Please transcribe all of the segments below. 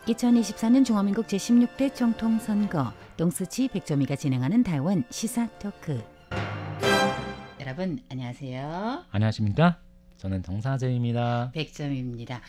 (2024년) 중화민국 제16대 총통선거 똥스치 백조미가 진행하는台湾시사 토크. 여러분 안녕하세요. 안녕하십니까? 저는 정사재입니다. 백점입니다.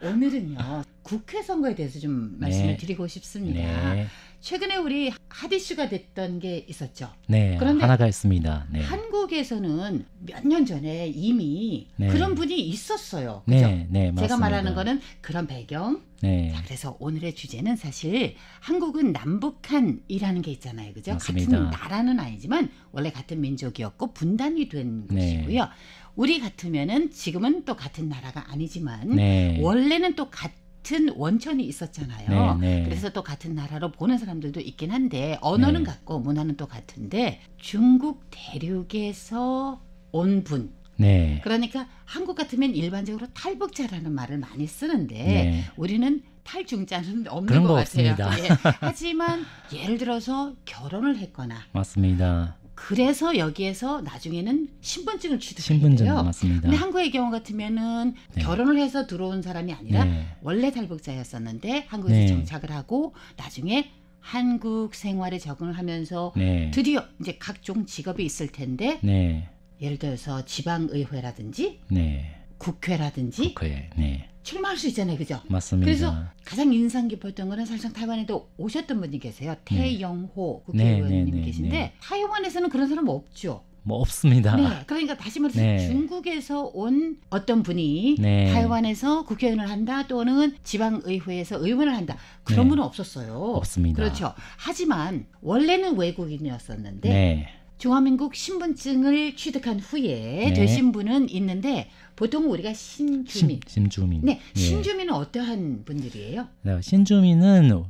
오늘은요 국회 선거에 대해서 좀 말씀을 드리고 싶습니다. 네. 최근에 우리 핫 이슈가 됐던 게 있었죠. 네, 그런데 하나가 있습니다. 네. 한국에서는 몇 년 전에 이미 네. 그런 분이 있었어요. 그죠? 네, 네, 맞습니다. 제가 말하는 거는 그런 배경. 네. 자, 그래서 오늘의 주제는 사실 한국은 남북한이라는 게 있잖아요. 그죠? 맞습니다. 같은 나라는 아니지만 원래 같은 민족이었고 분단이 된 네. 곳이고요. 우리 같으면은 지금은 또 같은 나라가 아니지만 네. 원래는 또 같은 원천이 있었잖아요. 네, 네. 그래서 또 같은 나라로 보는 사람들도 있긴 한데 언어는 네. 같고 문화는 또 같은데 중국 대륙에서 온 분. 네. 그러니까 한국 같으면 일반적으로 탈북자라는 말을 많이 쓰는데 네. 우리는 탈중자는 없는 그런 것 거 같아요. 없습니다. 예. 하지만 예를 들어서 결혼을 했거나 맞습니다. 그래서 여기에서 나중에는 신분증을 취득해야 신분증 돼요. 맞습니다. 근데 한국의 경우 같으면은 네. 결혼을 해서 들어온 사람이 아니라 네. 원래 탈북자였었는데 한국에서 네. 정착을 하고 나중에 한국 생활에 적응을 하면서 네. 드디어 이제 각종 직업이 있을 텐데 네. 예를 들어서 지방의회라든지 네. 국회라든지 국회. 네. 출마할 수 있잖아요. 그죠? 맞습니다. 그래서 가장 인상 깊었던 거는 사실상 타이완에도 오셨던 분이 계세요. 태영호 네, 국회의원님 네, 네, 계신데 네. 타이완에서는 그런 사람 없죠. 뭐 없습니다. 네, 그러니까 다시 말해서 네. 중국에서 온 어떤 분이 네. 타이완에서 국회의원을 한다 또는 지방의회에서 의원을 한다. 그런 네. 분은 없었어요. 없습니다. 그렇죠. 하지만 원래는 외국인이었었는데 네. 중화민국 신분증을 취득한 후에 네. 되신 분은 있는데 보통 우리가 신주민. 신주민. 네, 신주민은 어떠한 분들이에요? 네, 신주민은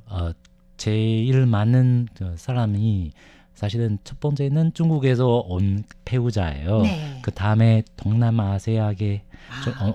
제일 많은 사람이 사실은 첫 번째는 중국에서 온 배우자예요. 네. 그 다음에 동남아시아에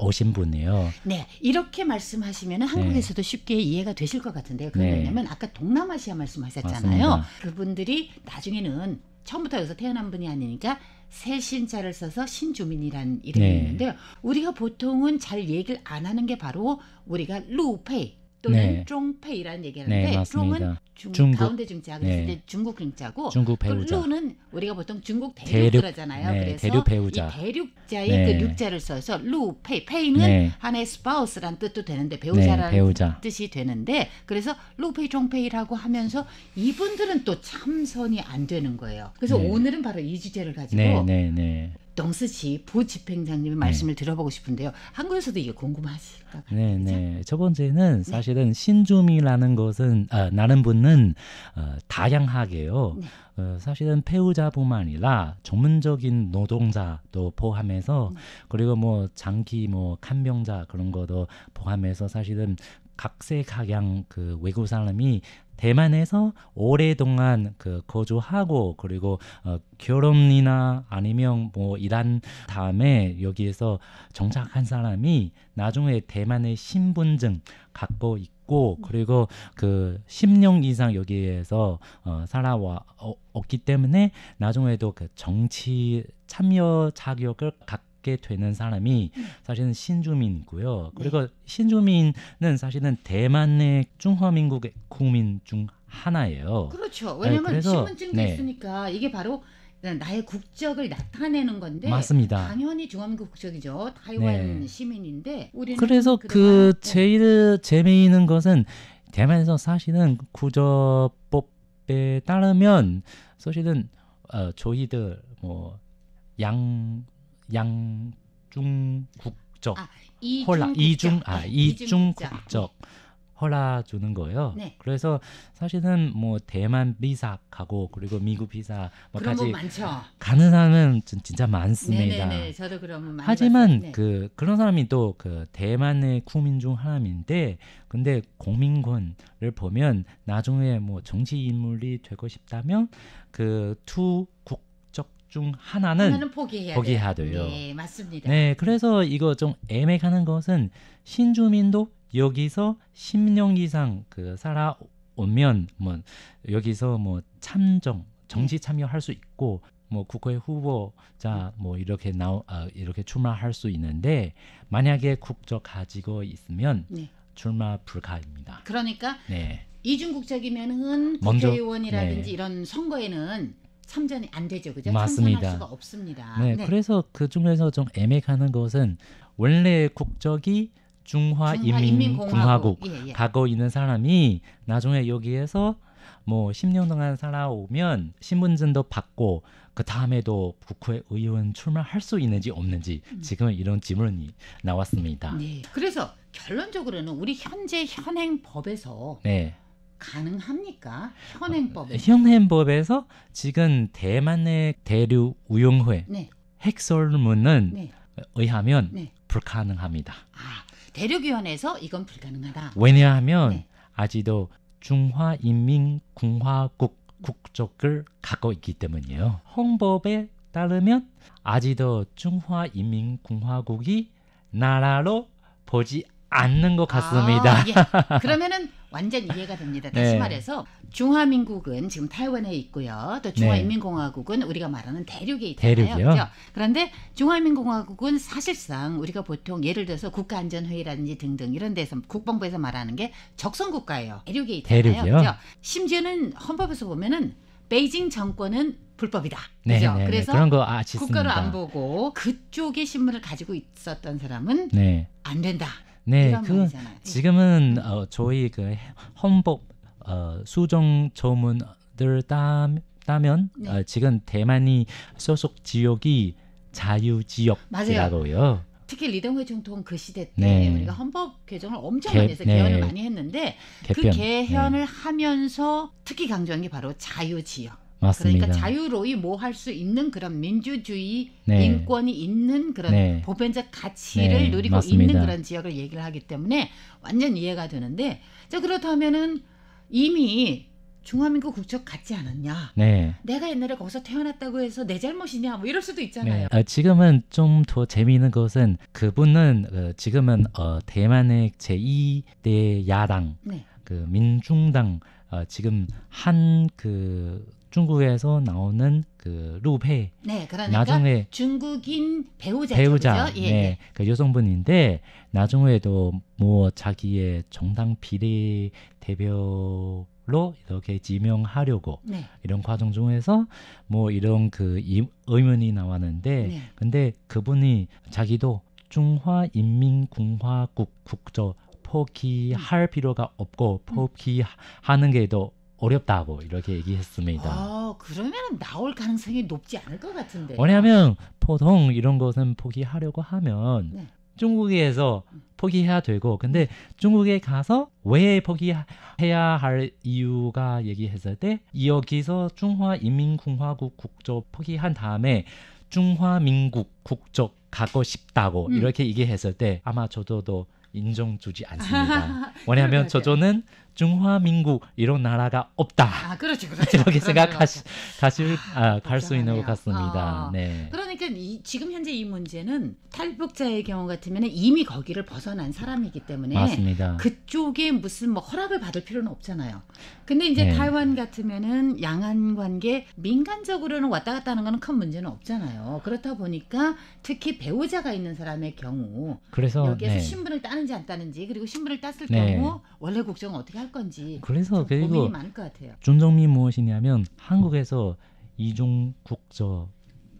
오신 분이에요. 네, 이렇게 말씀하시면 한국에서도 쉽게 이해가 되실 것 같은데요. 그건 네. 왜냐하면 아까 동남아시아 말씀하셨잖아요. 맞습니다. 그분들이 나중에는 처음부터 여기서 태어난 분이 아니니까 새 신자를 써서 신주민이라는 이름이 네. 있는데요. 우리가 보통은 잘 얘기를 안 하는 게 바로 우리가 루페이 또는 네. 쫑페이라는 얘기를 네, 하는데 맞습니다. 쫑은 중국. 가운데 중자 그랬을 네. 때 중국 중자고 중국 배우자. 루는 우리가 보통 중국 대륙 대륙. 그러잖아요. 네, 그래서 대륙 배우자. 이 대륙자의 네. 그 륙자를 써서 루페이 페이는 네. 하나의 spouse란 뜻도 되는데 배우자라는 네, 배우자. 뜻이 되는데 그래서 루페이 종페이라고 하면서 이분들은 또 참선이 안 되는 거예요. 그래서 네. 오늘은 바로 이 주제를 가지고 네, 네, 네. 덩스치 부집행장님의 말씀을 들어보고 싶은데요. 한국에서도 이게 궁금하실까 봐요. 네, 그죠? 네. 첫 번째는 사실은 신주민이라는 것은 나는 분은 다양하게요. 네. 사실은 배우자뿐만 아니라 전문적인 노동자도 포함해서 그리고 뭐 장기 뭐 간병자 그런 것도 포함해서 사실은 각색각양 그 외국 사람이 대만에서 오랫동안 그 거주하고 그리고 결혼이나 아니면 뭐 일한 다음에 여기에서 정착한 사람이 나중에 대만의 신분증 갖고 있고 그리고 그 10년 이상 여기에서 살아왔기 때문에 나중에도 그 정치 참여 자격을 갖게 되는 사람이 사실은 신주민이고요. 그리고 신주민은 사실은 대만의 중화민국의 국민 중 하나예요. 그렇죠. 왜냐하면 그래서, 신분증도 네. 있으니까 이게 바로 나의 국적을 나타내는 건데 맞습니다. 당연히 중화민국 국적이죠. 타이완 네. 시민인데 우리는 그래서 그동안 그 제일 재미있는 것은 대만에서 사실은 구조법에 따르면 사실은 저희들 뭐 양중 국적 이중 이중국적. 국적 허락 주는 거예요. 네. 그래서 사실은 뭐 대만 비자 가고 그리고 미국 비자 뭐 그런 분 같이 많죠. 가는 사람은 진짜 많습니다. 네네네. 저도 그러면 많이 하지만 봤어요. 네. 그런 사람이 또 그 대만의 국민 중 하나인데 근데 국민권을 보면 나중에 뭐 정치 인물이 되고 싶다면 그 두 국적 중 하나는 포기해야 돼요. 네, 맞습니다. 네, 그래서 이거 좀 애매하는 것은 신주민도 여기서 10년 이상 그 살아오면 뭐 여기서 뭐 정치 참여할 수 있고 뭐 국회 후보자 뭐 이렇게 이렇게 출마할 수 있는데 만약에 국적 가지고 있으면 네. 출마 불가입니다. 그러니까 네. 이중 국적이면은 먼저, 국회의원이라든지 네. 이런 선거에는 참전이 안 되죠, 그죠? 맞습니다. 참선할 수가 없습니다. 네, 네. 그래서 그 중에서 좀 애매하는 것은 원래 국적이 중화인민공화국 예, 예. 가고 있는 사람이 나중에 여기에서 뭐 10년 동안 살아오면 신분증도 받고 그 다음에도 국회의원 출마할 수 있는지 없는지 지금 이런 질문이 나왔습니다. 네. 그래서 결론적으로는 우리 현재 현행 법에서 네. 가능합니까? 현행법에. 현행법에서 지금 대만의 대륙우영회 네. 핵설문은 네. 의하면 네. 불가능합니다. 아, 대륙위원회에서 이건 불가능하다. 왜냐하면 네. 아직도 중화인민공화국 국적을 갖고 있기 때문이에요. 헌법에 따르면 아직도 중화인민공화국이 나라로 보지 않는 것 같습니다. 아, 예. 그러면은 완전 이해가 됩니다. 다시 네. 말해서 중화민국은 지금 타이완에 있고요. 또 중화인민공화국은 우리가 말하는 대륙에 있잖아요. 대륙이요? 그렇죠? 그런데 중화인민공화국은 사실상 우리가 보통 예를 들어서 국가안전회의라든지 등등 이런 데서 국방부에서 말하는 게 적성국가예요. 대륙에 있잖아요. 대륙이요? 그렇죠? 심지어는 헌법에서 보면은 베이징 정권은 불법이다. 네, 그죠? 네, 그래서 그런 거 아시습니다. 국가를 안 보고 그쪽의 신분을 가지고 있었던 사람은 네, 안 된다. 네, 이런 그 말이잖아요. 지금은 저희 그 헌법 수정 조문들 따면 네. 지금 대만이 소속 지역이 자유지역이라고요. 특히 리덩회 총통 그 시대 때 네. 우리가 헌법 개정을 엄청 많이 해서 개헌을 많이 했는데 그 개헌을 하면서 특히 강조한 게 바로 자유지역. 맞습니다. 그러니까 자유로이 뭐 할 수 있는 그런 민주주의, 네. 인권이 있는 그런 네. 보편적 가치를 네, 누리고 맞습니다. 있는 그런 지역을 얘기를 하기 때문에 완전 이해가 되는데 자 그렇다면은 이미 중화민국 국적 갖지 않았냐? 네. 내가 옛날에 거기서 태어났다고 해서 내 잘못이냐? 뭐 이럴 수도 있잖아요. 네. 지금은 좀 더 재미있는 것은 그분은 지금은 대만의 제2대 야당 네. 그 민중당 지금 한 그 중국에서 나오는 그 루페 네, 그러니까 나중에 중국인 배우자죠. 배우자, 그죠? 예, 네, 예. 그 여성분인데 나중에도 뭐 자기의 정당 비례 대표로 이렇게 지명하려고 네. 이런 과정 중에서 뭐 이런 그 의문이 나왔는데 네. 근데 그분이 자기도 중화인민공화국 국적 포기할 필요가 없고 포기하는 게 더 어렵다고 이렇게 얘기했습니다. 그러면 나올 가능성이 높지 않을 것 같은데. 왜냐하면 보통 이런 것은 포기하려고 하면 네. 중국에서 포기해야 되고 근데 중국에 가서 왜 포기해야 할 이유가 얘기했을 때 여기서 중화인민공화국 국적 포기한 다음에 중화민국 국적 갖고 싶다고 이렇게 얘기했을 때 아마 저도 인정 주지 않습니다. 왜냐하면 저는 중화민국 이런 나라가 없다. 그렇죠. 이렇게 갈 수 있는 것 복잡하네요. 같습니다. 네. 그러니까 지금 현재 이 문제는 탈북자의 경우 같으면 이미 거기를 벗어난 사람이기 때문에 맞습니다. 그쪽에 무슨 뭐 허락을 받을 필요는 없잖아요. 근데 이제 네. 타이완 같으면은 양안 관계 민간적으로는 왔다 갔다 하는 건 큰 문제는 없잖아요. 그렇다 보니까 특히 배우자가 있는 사람의 경우 그래서 여기에서 네. 신분을 따는지 안 따는지 그리고 신분을 땄을 네. 경우 원래 국정은 어떻게 할 건지 그래서 고민이 그리고 많을 것 같아요. 준정미 무엇이냐면 한국에서 이중 국적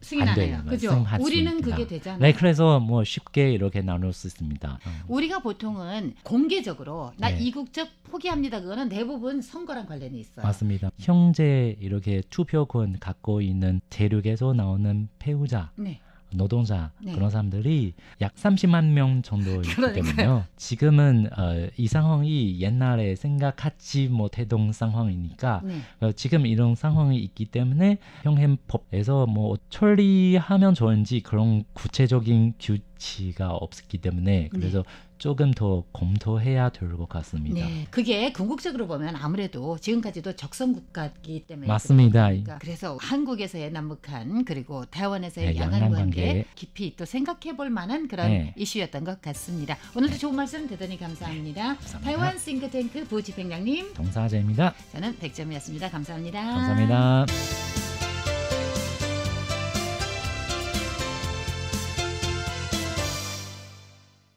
승인 안 해요. 그죠? 우리는 그게 되잖아요. 네, 그래서 뭐 쉽게 이렇게 나눌 수 있습니다. 우리가 보통은 공개적으로 나 네. 이국적 포기합니다. 그거는 대부분 선거랑 관련이 있어요. 맞습니다. 형제 이렇게 투표권 갖고 있는 대륙에서 나오는 배우자, 네. 노동자 네. 그런 사람들이 약 30만 명 정도 있기 그러니까요. 때문에요. 지금은 이 상황이 옛날에 생각하지 못했던 상황이니까 네. 지금 이런 상황이 있기 때문에 형행법에서 뭐 처리하면 좋은지 그런 구체적인 규칙가 없기 때문에 그래서 조금 더 검토해야 될 것 같습니다. 네, 그게 궁극적으로 보면 아무래도 지금까지도 적성국가이기 때문에 맞습니다. 그렇습니까? 그래서 한국에서의 남북한 그리고 타이완에서의 네, 양안 양안 관계 관계. 깊이 또 생각해 볼 만한 그런 네. 이슈였던 것 같습니다. 오늘도 좋은 말씀 대단히 감사합니다. 타이완 싱크탱크 부집행장님, 동사자입니다. 저는 백점이었습니다. 감사합니다. 감사합니다.